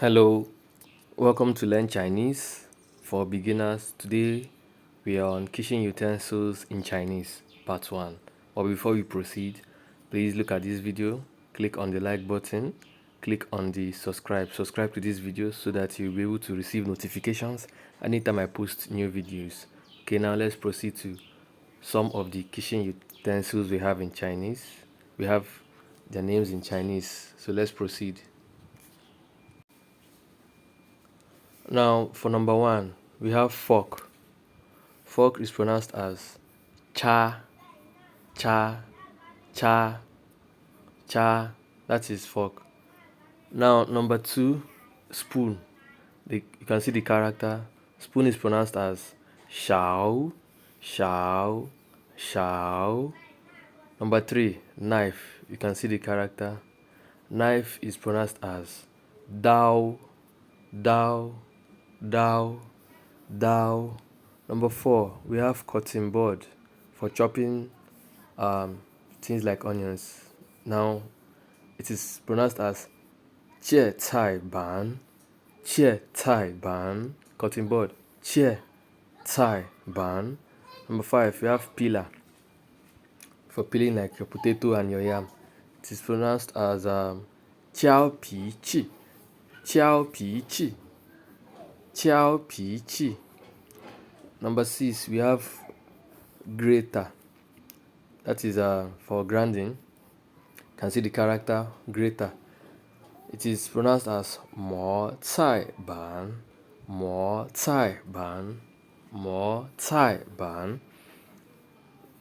Hello, welcome to Learn Chinese for beginners. Today we are on kitchen utensils in Chinese, part 1. But before we proceed, please look at this video, click on the like button, click on the subscribe to this video so that you'll be able to receive notifications anytime I post new videos. Okay, now let's proceed to some of the kitchen utensils we have in Chinese. We have their names in Chinese, so let's proceed. Now, for number 1, we have fork. Fork is pronounced as cha, cha, cha, cha. That is fork. Now, number 2, spoon. You can see the character. Spoon is pronounced as shao, shao, shao. Number 3, knife. You can see the character. Knife is pronounced as dao, dao, dao, dao. Number 4, we have cutting board for chopping things like onions. Now, it is pronounced as jie cai ban, jie cai ban. Cutting board, jie cai ban. Number 5, we have peeler for peeling like your potato and your yam. It is pronounced as jiao pi qi, jiao pi qi, jiao pi qi. Number 6, we have grater. That is for grinding. You can see the character grater. It is pronounced as mo cai ban, mo cai ban, mo cai ban.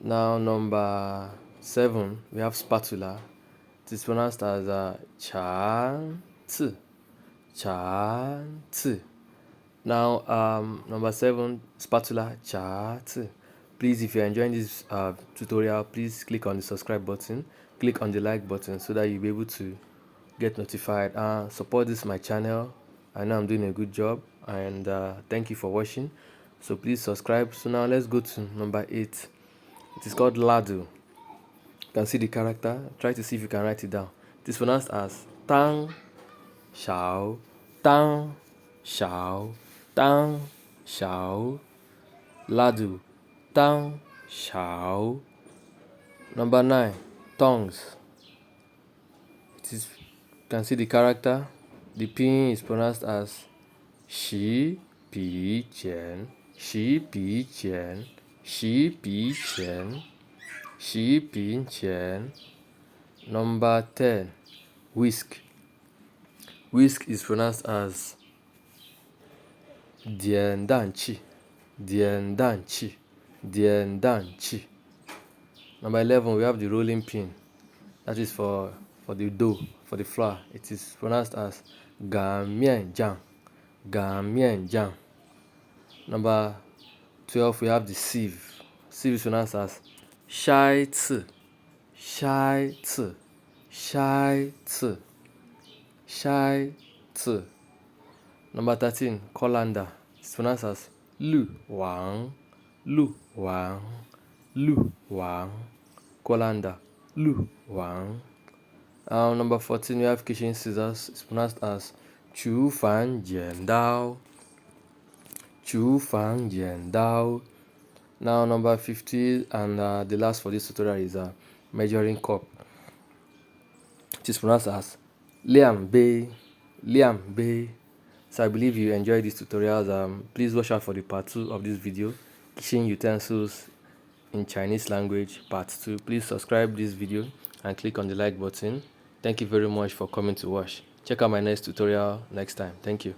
Now number 7, we have spatula. It is pronounced as chan ci, chan ci. Now number 7, spatula, cha ci. Please, if you're enjoying this tutorial, please click on the subscribe button, click on the like button so that you'll be able to get notified. Support this my channel. I know I'm doing a good job, and thank you for watching. So please subscribe. So now let's go to number 8. It is called ladu. You can see the character. Try to see if you can write it down. It is pronounced as tang, shao, tang, shao, tang, shao. Ladu, tang, shao. Number 9, tongs. You can see the character. The pinyin is pronounced as shi, pi, qian, shi, pi, qian, shi, pi, qian, shi, pi, qian. Number 10, whisk. Whisk is pronounced as dian dan qi, dian dan qi, dian dan qi. Number 11, we have the rolling pin. That is for the dough, for the flour. It is pronounced as gan mian jiang, gan mian jiang. Number 12, we have the sieve. Sieve is pronounced as shai ci, shai ci, shai ci, shai ci. Number 13, colander. It's pronounced as lu wang, lu wang, lu wang. Colander, lu wang. Number 14, we have kitchen scissors. It's pronounced as chu fan jian dao, chu fan jian dao. Now number 15 and the last for this tutorial is a measuring cup. It is pronounced as liang bei, liang bei. So I believe you enjoyed these tutorials. Please watch out for the part 2 of this video, kitchen utensils in Chinese language, part 2. Please subscribe this video and click on the like button. Thank you very much for coming to watch. Check out my next tutorial next time. Thank you.